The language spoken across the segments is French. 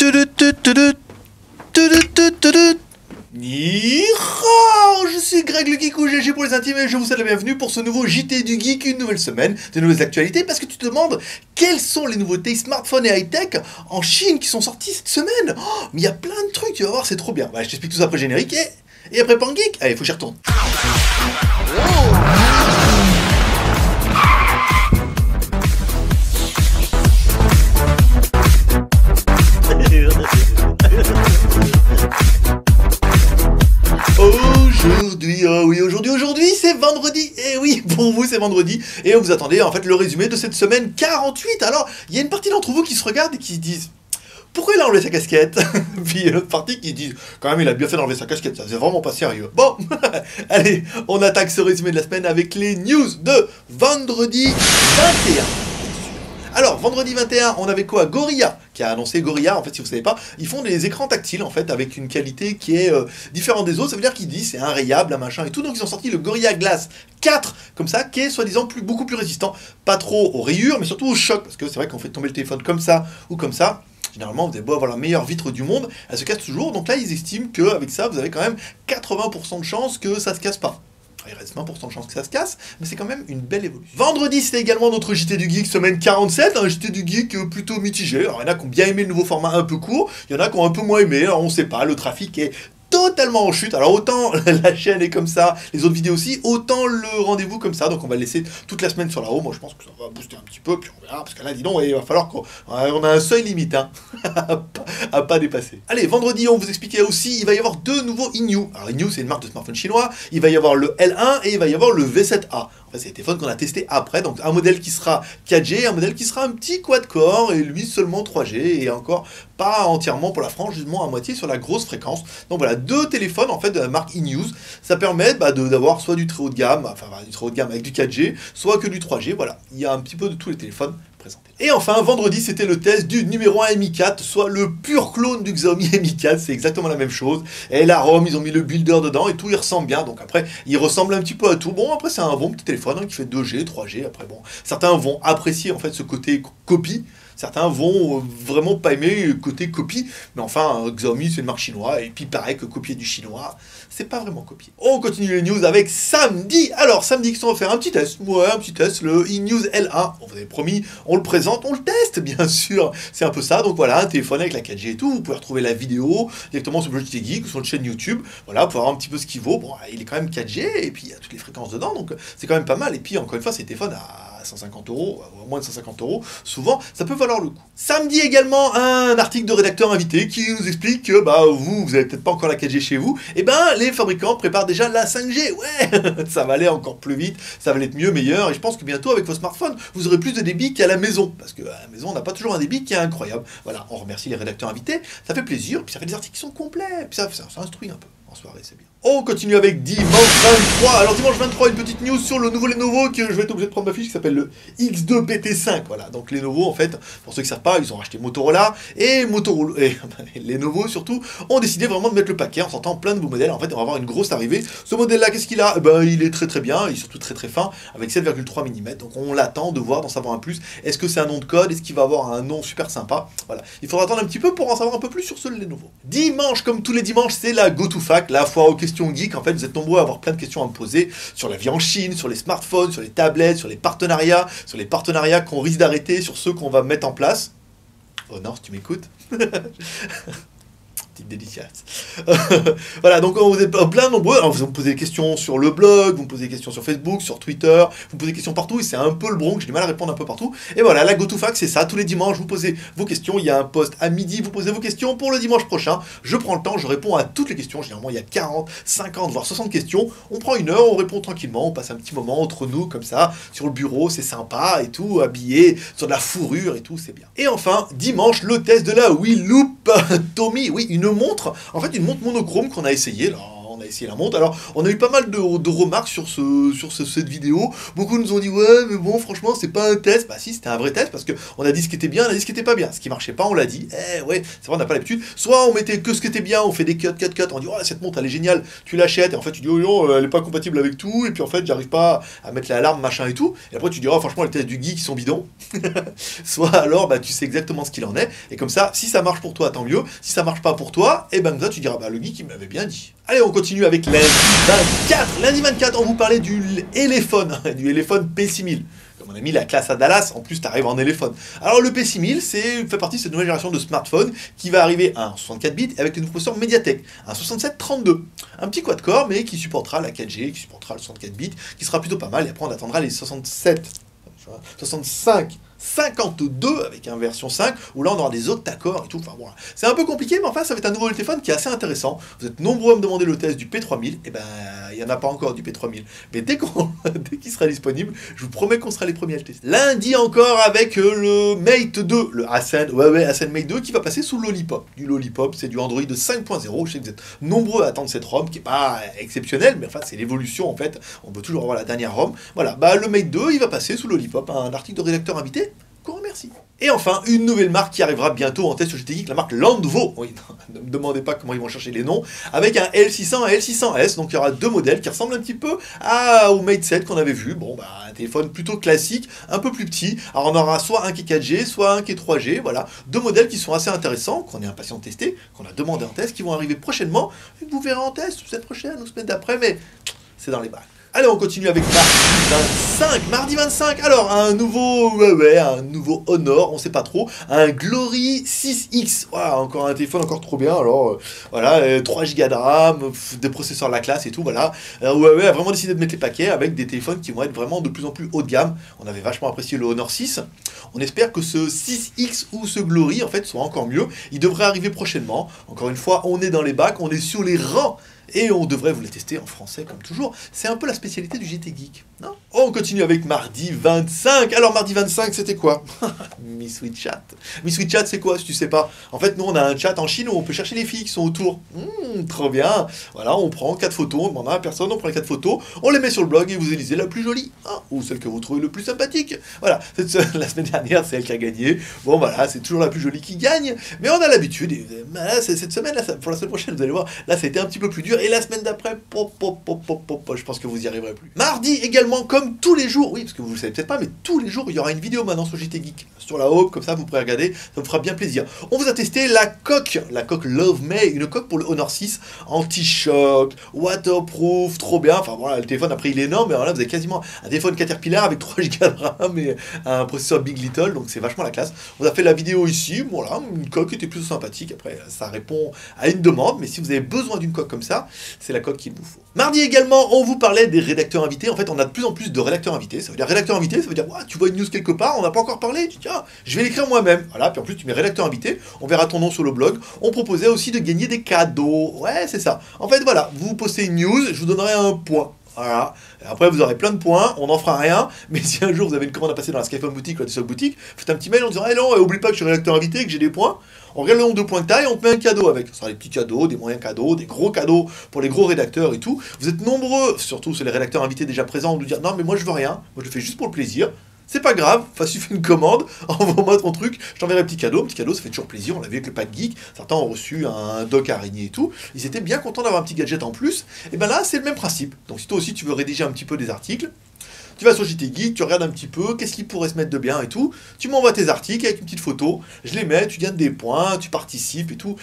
Ni hao, je suis Greg le Geek ou GG pour les intimes et je vous souhaite la bienvenue pour ce nouveau JT du Geek, une nouvelle semaine, de nouvelles actualités, parce que tu te demandes quelles sont les nouveautés smartphones et high-tech en Chine qui sont sorties cette semaine. Oh, mais il y a plein de trucs, tu vas voir, c'est trop bien. Bah, je t'explique tout ça après le générique et après Pan Geek. Allez, faut que j'y retourne. Aujourd'hui c'est vendredi, et oui, pour vous c'est vendredi, et vous attendez en fait le résumé de cette semaine 48, alors il y a une partie d'entre vous qui se regardent et qui se disent « Pourquoi il a enlevé sa casquette ?» Puis il y a l'autre partie qui dit « Quand même il a bien fait d'enlever sa casquette, ça c'est vraiment pas sérieux. » Bon, allez, on attaque ce résumé de la semaine avec les news de vendredi 21. Alors, vendredi 21, on avait quoi? Gorilla, qui a annoncé Gorilla, en fait, si vous ne savez pas, ils font des écrans tactiles, en fait, avec une qualité qui est différente des autres, ça veut dire qu'ils disent c'est un rayable, un machin et tout, donc ils ont sorti le Gorilla Glass 4, comme ça, qui est soi-disant beaucoup plus résistant, pas trop aux rayures, mais surtout au choc, parce que c'est vrai qu'on fait tomber le téléphone comme ça, ou comme ça, généralement, vous avez beau avoir la meilleure vitre du monde, elle se casse toujours, donc là, ils estiment qu'avec ça, vous avez quand même 80% de chance que ça se casse pas. Il reste 20% de chance que ça se casse, mais c'est quand même une belle évolution. Vendredi, c'était également notre JT du Geek semaine 47, un JT du Geek plutôt mitigé. Alors, il y en a qui ont bien aimé le nouveau format un peu court, il y en a qui ont un peu moins aimé, alors on sait pas, le trafic est totalement en chute. Alors autant la chaîne est comme ça, les autres vidéos aussi, autant le rendez-vous comme ça, donc on va le laisser toute la semaine sur la haut. Moi je pense que ça va booster un petit peu, puis on verra, parce que là dis donc, il va falloir qu'on a un seuil limite, hein, à pas dépasser. Allez, vendredi on vous expliquait aussi, il va y avoir deux nouveaux Inyu. Alors Inyu c'est une marque de smartphone chinois, il va y avoir le L1 et il va y avoir le V7A. En fait c'est des téléphones qu'on a testé après, donc un modèle qui sera 4G, un modèle qui sera un petit quad-core, et lui seulement 3G, et encore pas entièrement pour la France, justement à moitié sur la grosse fréquence. Donc voilà, deux téléphones en fait de la marque Innews. Ça permet d'avoir soit du très haut de gamme, enfin du très haut de gamme avec du 4G, soit que du 3G. Voilà, il y a un petit peu de tous les téléphones présentés. Et enfin, vendredi, c'était le test du numéro 1 Mi 4, soit le pur clone du Xiaomi Mi 4. C'est exactement la même chose. Et la ROM, ils ont mis le builder dedans et tout, il ressemble bien. Donc après, il ressemble un petit peu à tout. Bon, après, c'est un bon petit téléphone hein, qui fait 2G, 3G. Après, bon, certains vont apprécier en fait ce côté copie. Certains vont vraiment pas aimer le côté copie, mais enfin, Xiaomi c'est une marque chinoise, et puis pareil que copier du chinois, c'est pas vraiment copier. On continue les news avec samedi. Alors samedi, on va faire un petit test, le iNews L1. On vous avait promis, on le présente, on le teste, bien sûr. C'est un peu ça, donc voilà, un téléphone avec la 4G et tout, vous pouvez retrouver la vidéo directement sur le JT Geek ou sur notre chaîne YouTube, voilà, pour voir un petit peu ce qu'il vaut. Bon, il est quand même 4G, et puis il y a toutes les fréquences dedans, donc c'est quand même pas mal. Et puis encore une fois, ces téléphones à 150 €, ou moins de 150 €, souvent, ça peut valoir le coup. Samedi également, un article de rédacteur invité qui nous explique que vous avez peut-être pas encore la 4G chez vous, et les fabricants préparent déjà la 5G, ouais, ça va aller encore plus vite, ça va être mieux, meilleur, et je pense que bientôt avec vos smartphones, vous aurez plus de débit qu'à la maison, parce qu'à la maison, on n'a pas toujours un débit qui est incroyable. Voilà, on remercie les rédacteurs invités, ça fait plaisir, puis ça fait des articles qui sont complets, puis ça instruit un peu. En soirée, c'est bien. On continue avec dimanche 23. Alors dimanche 23, une petite news sur le nouveau Lenovo que je vais être obligé de prendre ma fiche qui s'appelle le X2 BT5. Voilà, donc Lenovo en fait, pour ceux qui ne savent pas, ils ont racheté Motorola et Lenovo surtout ont décidé vraiment de mettre le paquet en sortant plein de nouveaux modèles. En fait, on va avoir une grosse arrivée. Ce modèle-là, qu'est-ce qu'il a? Il est très bien, il est surtout très fin avec 7,3 mm. Donc on l'attend de voir, d'en savoir un plus. Est-ce que c'est un nom de code? Est-ce qu'il va avoir un nom super sympa? Voilà, il faudra attendre un petit peu pour en savoir un peu plus sur ce Lenovo. Dimanche, comme tous les dimanches, c'est la GoToFac, la foire aux questions geek. En fait, vous êtes nombreux à avoir plein de questions à me poser sur la vie en Chine, sur les smartphones, sur les tablettes, sur les partenariats qu'on risque d'arrêter, sur ceux qu'on va mettre en place. Oh non, si tu m'écoutes. Petite délicieuse. Voilà, donc vous êtes plein nombreux. Alors, vous me posez des questions sur le blog, vous me posez des questions sur Facebook, sur Twitter, vous me posez des questions partout, et c'est un peu le bronc, j'ai du mal à répondre un peu partout. Et voilà, la GoToFac, c'est ça, tous les dimanches, vous posez vos questions, il y a un post à midi, vous posez vos questions pour le dimanche prochain, je prends le temps, je réponds à toutes les questions, généralement il y a 40, 50, voire 60 questions, on prend une heure, on répond tranquillement, on passe un petit moment entre nous, comme ça, sur le bureau, c'est sympa, et tout, habillé, sur de la fourrure, et tout, c'est bien. Et enfin, dimanche, le test de la Wii Loop Tommy, oui, une montre, en fait une montre monochrome qu'on a essayé, là, essayer la montre. Alors, on a eu pas mal de remarques sur cette vidéo. Beaucoup nous ont dit, ouais, mais bon, franchement, c'est pas un test. Bah si, c'était un vrai test, parce qu'on a dit ce qui était bien, on a dit ce qui était pas bien. Ce qui marchait pas, on l'a dit. Ouais, c'est vrai, on n'a pas l'habitude. Soit on mettait que ce qui était bien, on fait des cuts, on dit, oh, cette montre, elle est géniale, tu l'achètes, et en fait, tu dis, oh non, elle est pas compatible avec tout, et puis en fait, j'arrive pas à mettre l'alarme, machin et tout. Et après, tu dis, oh, franchement, les tests du geek, ils sont bidons. Soit alors, bah, tu sais exactement ce qu'il en est, et comme ça, si ça marche pour toi, tant mieux. Si ça marche pas pour toi, et ben comme ça, tu diras, bah, le geek, il m'avait bien dit. Allez, on continue avec lundi 24. Lundi 24, on vous parlait du Elephone, du Elephone P6000. Comme on a mis la classe à Dallas, en plus tu arrives en éléphone. Alors le P6000, fait partie de cette nouvelle génération de smartphones qui va arriver à un 64 bits avec le nouveau processeur Mediatek, un 6732. Un petit quad-core, mais qui supportera la 4G, qui supportera le 64 bits, qui sera plutôt pas mal. Et après on attendra les 65 52 avec une version 5 où là on aura des octa-cores et tout. Enfin voilà, c'est un peu compliqué, mais enfin ça va être un nouveau téléphone qui est assez intéressant. Vous êtes nombreux à me demander le test du P3000, et ben il n'y en a pas encore du P3000, mais dès qu'il sera disponible, je vous promets qu'on sera les premiers à le tester. Lundi encore avec le Mate 2, le Ascend, Ascend Mate 2 qui va passer sous Lollipop. Du Lollipop, c'est du Android 5.0. Je sais que vous êtes nombreux à attendre cette ROM qui est pas exceptionnelle, mais enfin c'est l'évolution en fait. On peut toujours avoir la dernière ROM. Voilà, bah le Mate 2 il va passer sous Lollipop, un article de rédacteur invité qu'on remercie. Et enfin, une nouvelle marque qui arrivera bientôt en test sur GT Geek, la marque Landvo. Oui, ne me demandez pas comment ils vont chercher les noms. Avec un L600 et L600S, donc il y aura deux modèles qui ressemblent un petit peu au Mate 7 qu'on avait vu. Bon, bah, un téléphone plutôt classique, un peu plus petit. Alors on aura soit un qui est 4G, soit un qui est 3G. Voilà, deux modèles qui sont assez intéressants, qu'on est impatient de tester, qu'on a demandé en test, qui vont arriver prochainement. Et que vous verrez en test cette prochaine ou semaine d'après, mais c'est dans les bacs. Allez, on continue avec mardi 25. Mardi 25, alors, un nouveau Honor, on sait pas trop. Un Glory 6X. Voilà, encore un téléphone encore trop bien. Alors, voilà, 3 Go de RAM, des processeurs la classe et tout, voilà. Huawei a vraiment décidé de mettre les paquets avec des téléphones qui vont être vraiment de plus en plus haut de gamme. On avait vachement apprécié le Honor 6. On espère que ce 6X ou ce Glory, en fait, soit encore mieux. Il devrait arriver prochainement. Encore une fois, on est dans les bacs, on est sur les rangs. Et on devrait vous les tester en français comme toujours. C'est un peu la spécialité du GT Geek, non? On continue avec mardi 25. Alors mardi 25, c'était quoi? Miss WeChat. Miss WeChat, c'est quoi si tu sais pas? En fait, nous on a un chat en Chine où on peut chercher les filles qui sont autour. Trop bien. Voilà, on prend 4 photos, on demande à la personne, on prend les 4 photos, on les met sur le blog et vous élisez la plus jolie, ou celle que vous trouvez le plus sympathique. Voilà, la semaine dernière, c'est elle qui a gagné. Bon voilà, c'est toujours la plus jolie qui gagne, mais on a l'habitude. Cette semaine, là, pour la semaine prochaine, vous allez voir, là, ça a été un petit peu plus dur. Et la semaine d'après, je pense que vous y arriverez plus. Mardi également, comme tous les jours, oui, parce que vous le savez peut-être pas, mais tous les jours, il y aura une vidéo maintenant sur JT Geek, sur la Hope, comme ça, vous pourrez regarder, ça vous fera bien plaisir. On vous a testé la coque Love May, une coque pour le Honor 6, anti-choc, waterproof, trop bien. Enfin voilà, le téléphone, après, il est énorme, mais alors là, vous avez quasiment un téléphone Caterpillar avec 3 Go de RAM et un processeur Big Little, donc c'est vachement la classe. On a fait la vidéo ici, voilà, une coque qui était plutôt sympathique. Après, ça répond à une demande, mais si vous avez besoin d'une coque comme ça, c'est la coque qu'il vous faut. Mardi également, on vous parlait des rédacteurs invités. En fait, on a de plus en plus de rédacteurs invités. Ça veut dire rédacteur invité, ça veut dire, tu vois une news quelque part, on n'a pas encore parlé, tu dis, tiens, je vais l'écrire moi-même. Voilà, puis en plus, tu mets rédacteur invité, on verra ton nom sur le blog. On proposait aussi de gagner des cadeaux. Ouais, c'est ça. En fait, voilà, vous postez une news, je vous donnerai un point. Voilà. Après, vous aurez plein de points, on n'en fera rien, mais si un jour vous avez une commande à passer dans la Skyphone boutique ou la Tissot boutique, faites un petit mail en disant, eh non, oublie pas que je suis rédacteur invité et que j'ai des points. On regarde le nombre de points que t'as et on te met un cadeau avec. Ce sera des petits cadeaux, des moyens cadeaux, des gros cadeaux pour les gros rédacteurs et tout. Vous êtes nombreux, surtout c'est les rédacteurs invités déjà présents, à nous dire, non mais moi je veux rien, moi je le fais juste pour le plaisir. C'est pas grave, enfin, si tu fais une commande, envoie-moi ton truc, je t'enverrai un petit cadeau, ça fait toujours plaisir, on l'a vu avec le pack geek, certains ont reçu un dock araignée et tout, ils étaient bien contents d'avoir un petit gadget en plus, et ben là c'est le même principe. Donc si toi aussi tu veux rédiger un petit peu des articles, tu vas sur JT Geek, tu regardes un petit peu, qu'est-ce qui pourrait se mettre de bien et tout, tu m'envoies tes articles avec une petite photo, je les mets, tu gagnes des points, tu participes et tout,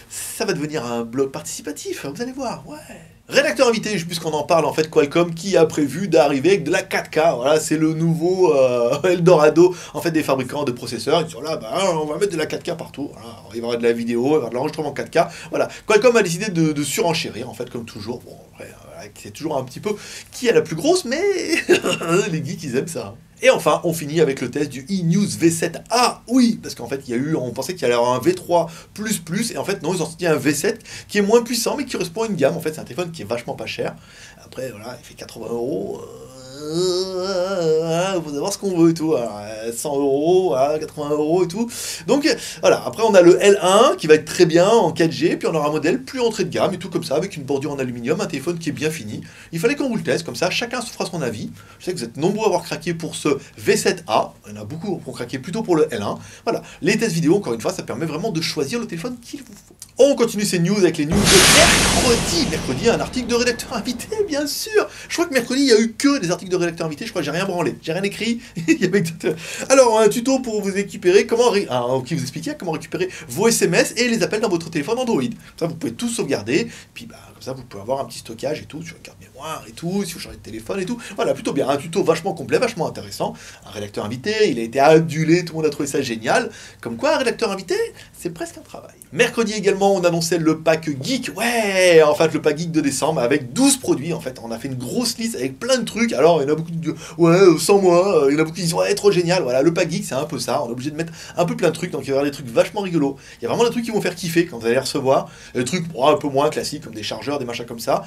ça va devenir un blog participatif, vous allez voir, ouais. Rédacteur invité, puisqu'on en parle, en fait, Qualcomm qui a prévu d'arriver avec de la 4K. Voilà, c'est le nouveau Eldorado, en fait, des fabricants de processeurs. Ils disent, là, on va mettre de la 4K partout. Voilà, il va y avoir de la vidéo, il va y avoir de l'enregistrement 4K. Voilà, Qualcomm a décidé de surenchérir, en fait, comme toujours. Bon, après, c'est toujours un petit peu qui est la plus grosse, mais les geeks, ils aiment ça. Et enfin, on finit avec le test du eNews V7A. Oui, parce qu'en fait, on pensait qu'il y allait avoir un V3++, et en fait, non, ils ont sorti un V7 qui est moins puissant, mais qui correspond à une gamme. En fait, c'est un téléphone qui est vachement pas cher. Après, voilà, il fait 80 €. faut savoir ce qu'on veut et tout. Alors, 100 euros, 80 euros et tout. Donc voilà, après on a le L1 qui va être très bien en 4G, puis on aura un modèle plus entrée de gamme et tout comme ça, avec une bordure en aluminium, un téléphone qui est bien fini. Il fallait qu'on vous le teste, comme ça chacun se fera son avis. Je sais que vous êtes nombreux à avoir craqué pour ce V7A, il y en a beaucoup qui ont craqué plutôt pour le L1. Voilà, les tests vidéo, encore une fois, ça permet vraiment de choisir le téléphone qu'il vous faut. On continue ces news avec les news de mercredi. Mercredi, un article de rédacteur invité, bien sûr. Je crois que mercredi, il n'y a eu que des articles de rédacteur invité. Je crois que j'ai rien branlé, j'ai rien écrit. Alors, un tuto pour vous récupérer, qui vous expliquait comment récupérer vos SMS et les appels dans votre téléphone Android. Comme ça, vous pouvez tout sauvegarder. Puis, comme ça, vous pouvez avoir un petit stockage et tout, sur une carte mémoire et tout, si vous changez de téléphone et tout. Voilà, plutôt bien. Un tuto vachement complet, vachement intéressant. Un rédacteur invité, il a été adulé, tout le monde a trouvé ça génial. Comme quoi, un rédacteur invité, c'est presque un travail. Mercredi également, on annonçait le pack geek. Ouais, en fait, le pack geek de décembre avec 12 produits. En fait, on a fait une grosse liste avec plein de trucs. Alors, il y en a beaucoup qui disent, ouais, sans moi. Il y en a beaucoup qui disent, ouais, trop génial. Voilà, le pack geek, c'est un peu ça. On est obligé de mettre un peu plein de trucs. Donc, il va y avoir des trucs vachement rigolos. Il y a vraiment des trucs qui vont faire kiffer quand vous allez les recevoir. Des trucs un peu moins classiques, comme des chargeurs, des machins comme ça.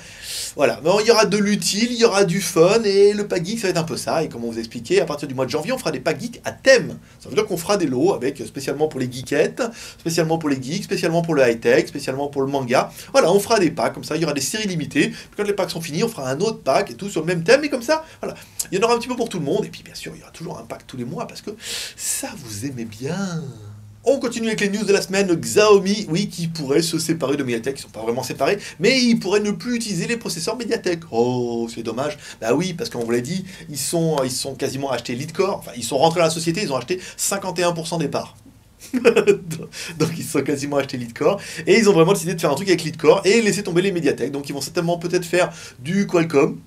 Voilà. Mais il y aura de l'utile, il y aura du fun. Et le pack geek, ça va être un peu ça. Et comme on vous expliquait, à partir du mois de janvier, on fera des packs geeks à thème. Ça veut dire qu'on fera des lots avec spécialement pour les geekettes, spécialement pour les geeks, spécialement pour le high-tech, spécialement pour le manga. Voilà, on fera des packs comme ça, il y aura des séries limitées. Puis quand les packs sont finis, on fera un autre pack et tout sur le même thème. Et comme ça, voilà, il y en aura un petit peu pour tout le monde. Et puis bien sûr, il y aura toujours un pack tous les mois parce que ça vous aimez bien. On continue avec les news de la semaine. Xiaomi, oui, qui pourrait se séparer de Mediatek. Ils sont pas vraiment séparés, mais ils pourraient ne plus utiliser les processeurs Mediatek. Oh, c'est dommage. Bah oui, parce qu'on vous l'a dit, ils sont quasiment achetés Leadcore. Enfin, ils sont rentrés dans la société, ils ont acheté 51% des parts. Donc ils se sont quasiment achetés Leadcore et ils ont vraiment décidé de faire un truc avec Leadcore et laisser tomber les Mediatek. Donc ils vont certainement peut-être faire du Qualcomm,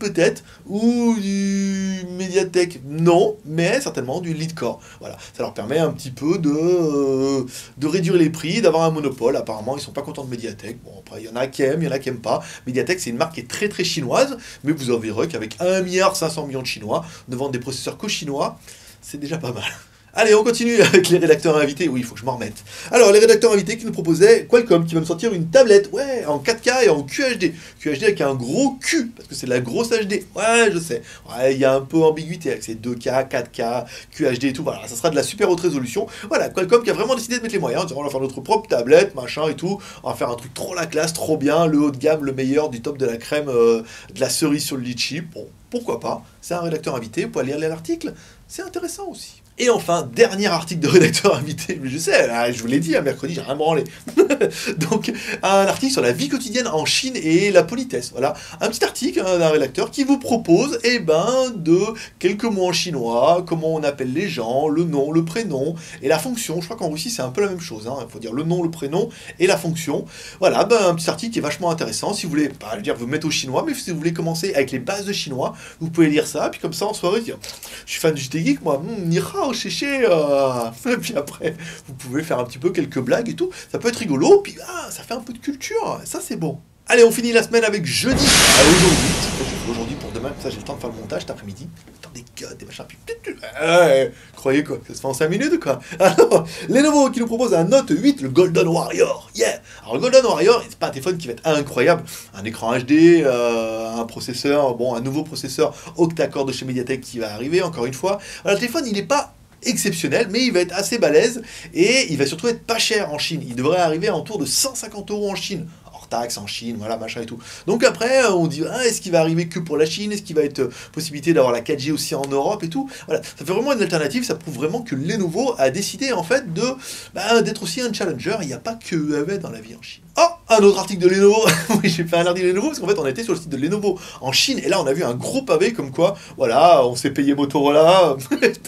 peut-être, ou du Mediatek, non, mais certainement du Leadcore. Voilà, ça leur permet un petit peu de réduire les prix, d'avoir un monopole. Apparemment ils sont pas contents de Mediatek. Bon, après il y en a qui aiment, il y en a qui aiment pas. Mediatek c'est une marque qui est très très chinoise, mais vous en verrez qu'avec 1,5 milliard de Chinois, de vendre des processeurs qu'aux Chinois, c'est déjà pas mal. Allez, on continue avec les rédacteurs invités. Oui, il faut que je m'en remette. Alors, les rédacteurs invités qui nous proposaient Qualcomm, qui va nous sortir une tablette, ouais, en 4K et en QHD. QHD avec un gros Q, parce que c'est de la grosse HD. Ouais, je sais. Ouais, il y a un peu ambiguïté avec ces 2K, 4K, QHD et tout. Voilà, ça sera de la super haute résolution. Voilà, Qualcomm qui a vraiment décidé de mettre les moyens. En disant, on va faire notre propre tablette, machin et tout. On va faire un truc trop la classe, trop bien, le haut de gamme, le meilleur, du top de la crème, de la cerise sur le litchi. Bon, pourquoi pas. C'est un rédacteur invité, vous pouvez lire l'article. C'est intéressant aussi. Et enfin, dernier article de rédacteur invité, mais je sais, je vous l'ai dit, mercredi, j'ai rien branlé. Donc, un article sur la vie quotidienne en Chine et la politesse. Voilà, un petit article d'un rédacteur qui vous propose, de quelques mots en chinois, comment on appelle les gens, le nom, le prénom et la fonction. Je crois qu'en Russie, c'est un peu la même chose. Il faut dire le nom, le prénom et la fonction. Voilà, un petit article qui est vachement intéressant. Si vous voulez, je veux dire, vous mettez au chinois, mais si vous voulez commencer avec les bases de chinois, vous pouvez lire ça, puis comme ça, en soirée, dire, je suis fan du JT Geek, moi, ni hao, chéché, et puis après, vous pouvez faire un petit peu quelques blagues et tout, ça peut être rigolo, puis ça fait un peu de culture, ça c'est bon. Allez, on finit la semaine avec jeudi, aujourd'hui pour demain, comme ça j'ai le temps de faire le montage cet après-midi, le temps des cuts, des machins, puis croyez quoi, que ça se fait en 5 minutes ou quoi? Alors, Lenovo qui nous propose un Note 8, le Golden Warrior, yeah. Alors le Golden Warrior, c'est pas un téléphone qui va être incroyable, un écran HD, un processeur, un nouveau processeur octa-core de chez Mediatek qui va arriver, encore une fois. Alors, le téléphone, il n'est pas exceptionnel, mais il va être assez balèze et il va surtout être pas cher en Chine. Il devrait arriver à autour de 150 € en Chine. Hors taxe en Chine, voilà, machin et tout. Donc après, on dit, est-ce qu'il va arriver que pour la Chine? Est-ce qu'il va être possibilité d'avoir la 4G aussi en Europe et tout? Voilà, ça fait vraiment une alternative, ça prouve vraiment que Lenovo a décidé en fait d'être aussi un challenger. Il n'y a pas que EAV dans la vie en Chine. Oh, un autre article de Lenovo. Oui, j'ai fait un article de Lenovo parce qu'en fait on était sur le site de Lenovo en Chine et là on a vu un gros pavé comme quoi, voilà, on s'est payé Motorola,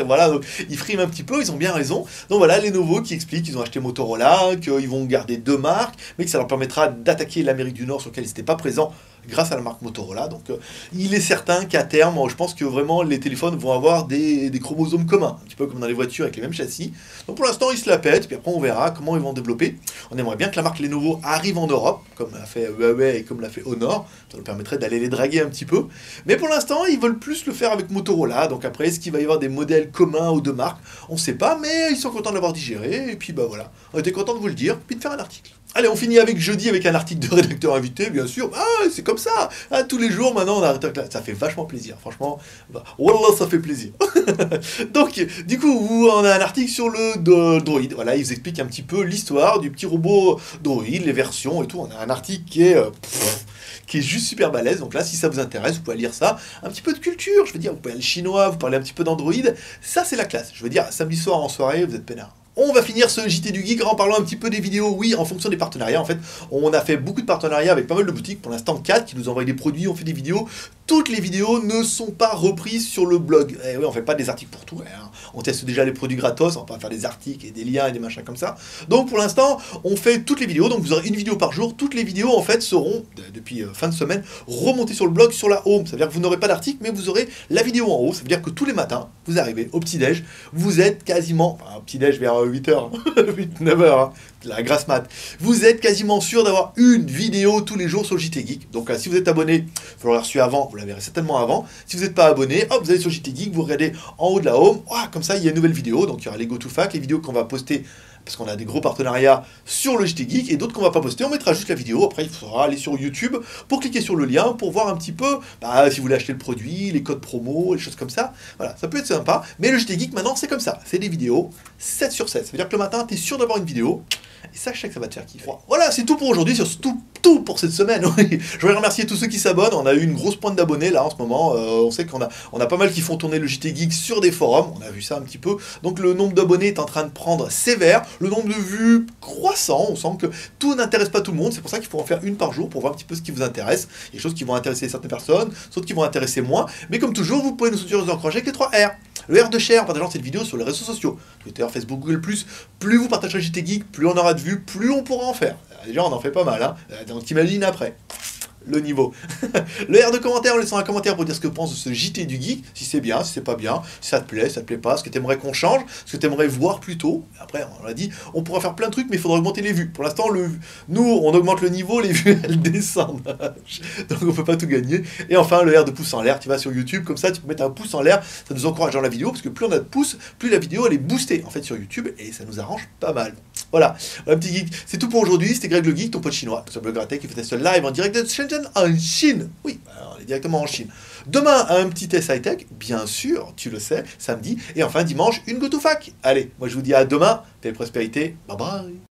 voilà, donc ils friment un petit peu, ils ont bien raison. Donc voilà, Lenovo qui explique qu'ils ont acheté Motorola, qu'ils vont garder 2 marques, mais que ça leur permettra d'attaquer l'Amérique du Nord sur laquelle ils n'étaient pas présents grâce à la marque Motorola. Donc il est certain qu'à terme, je pense que vraiment les téléphones vont avoir des chromosomes communs, un petit peu comme dans les voitures avec les mêmes châssis. Donc pour l'instant ils se la pètent, puis après on verra comment ils vont développer. On aimerait bien que la marque Lenovo arrive en Europe, comme l'a fait Huawei et comme l'a fait Honor, ça nous permettrait d'aller les draguer un petit peu. Mais pour l'instant ils veulent plus le faire avec Motorola, donc après est-ce qu'il va y avoir des modèles communs aux 2 marques? On ne sait pas, mais ils sont contents de l'avoir digéré, et puis voilà, on était contents de vous le dire, puis de faire un article. Allez, on finit avec jeudi avec un article de rédacteur invité, bien sûr. Ah, c'est comme ça. Ah, tous les jours, maintenant, on a un rédacteur. Ça fait vachement plaisir, franchement. Wallah, ça fait plaisir. Donc, du coup, on a un article sur le droïde. Voilà, ils vous expliquent un petit peu l'histoire du petit robot droïde, les versions et tout. On a un article qui est juste super balèze. Donc là, si ça vous intéresse, vous pouvez lire ça. Un petit peu de culture, je veux dire, vous pouvez aller le chinois, vous parlez un petit peu d'Android. Ça, c'est la classe. Je veux dire, samedi soir en soirée, vous êtes peinard. On va finir ce JT du Geek en parlant un petit peu des vidéos. Oui, en fonction des partenariats, en fait, on a fait beaucoup de partenariats avec pas mal de boutiques. Pour l'instant, 4 qui nous envoient des produits, on fait des vidéos. Toutes les vidéos ne sont pas reprises sur le blog. Et oui, on fait pas des articles pour tout. Hein. On teste déjà les produits gratos, on va pas faire des articles et des liens et des machins comme ça. Donc pour l'instant, on fait toutes les vidéos. Donc vous aurez une vidéo par jour. Toutes les vidéos, en fait, seront, depuis fin de semaine, remontées sur le blog, sur la home. Ça veut dire que vous n'aurez pas d'article, mais vous aurez la vidéo en haut. Ça veut dire que tous les matins, vous arrivez au petit-déj, vous êtes quasiment, enfin, au petit-déj vers 8h, 8-9h, hein, la grasse mat. Vous êtes quasiment sûr d'avoir une vidéo tous les jours sur le JT Geek. Donc si vous êtes abonné, vous l'aurez reçu avant, vous la verrez certainement avant. Si vous n'êtes pas abonné, hop, vous allez sur JT Geek, vous regardez en haut de la home, comme ça il y a une nouvelle vidéo. Donc il y aura les GoToFac, les vidéos qu'on va poster, parce qu'on a des gros partenariats sur le JT Geek, et d'autres qu'on va pas poster, on mettra juste la vidéo. Après il faudra aller sur YouTube pour cliquer sur le lien, pour voir un petit peu, si vous voulez acheter le produit, les codes promo, les choses comme ça. Voilà, ça peut être sympa. Mais le JT Geek maintenant c'est comme ça, c'est des vidéos 7 sur 7. Ça veut dire que le matin, tu es sûr d'avoir une vidéo. Et ça, je sais que ça va te faire kiffer. Voilà, c'est tout pour aujourd'hui, c'est tout pour cette semaine. Je voudrais remercier tous ceux qui s'abonnent. On a eu une grosse pointe d'abonnés là en ce moment. On sait qu'on a pas mal qui font tourner le JT Geek sur des forums. On a vu ça un petit peu. Donc le nombre d'abonnés est en train de prendre sévère. Le nombre de vues croissant. On sent que tout n'intéresse pas tout le monde. C'est pour ça qu'il faut en faire une par jour pour voir un petit peu ce qui vous intéresse. Il y a des choses qui vont intéresser certaines personnes, d'autres qui vont intéresser moins. Mais comme toujours, vous pouvez nous soutenir et nous encourager avec les 3 R. Le R de share en partageant cette vidéo sur les réseaux sociaux, Twitter, Facebook, Google+. Plus vous partagerez JT Geek, plus on aura de vues, plus on pourra en faire. Déjà, on en fait pas mal, hein. Donc t'imagines après le niveau. Le R de commentaire, en laissant un commentaire pour dire ce que tu penses de ce JT du Geek, si c'est bien, si c'est pas bien, si ça te plaît pas, ce que tu aimerais qu'on change, ce que tu aimerais voir plus tôt. Après, on l'a dit, on pourra faire plein de trucs, mais il faudra augmenter les vues. Pour l'instant, nous, on augmente le niveau, les vues, elles descendent. Donc on peut pas tout gagner. Et enfin, le R de pouce en l'air, tu vas sur YouTube, comme ça, tu peux mettre un pouce en l'air, ça nous encourage dans la vidéo, parce que plus on a de pouces, plus la vidéo, elle est boostée, en fait, sur YouTube, et ça nous arrange pas mal. Voilà, petit geek, c'est tout pour aujourd'hui. C'était Greg le Geek, ton pote chinois, sur Blogratech, qui fait ce live en direct de Shenzhen en Chine. Oui, on est directement en Chine. Demain, un petit test high-tech, bien sûr, tu le sais, samedi. Et enfin, dimanche, une GoToFac. Allez, moi je vous dis à demain, paix et prospérité, bye bye.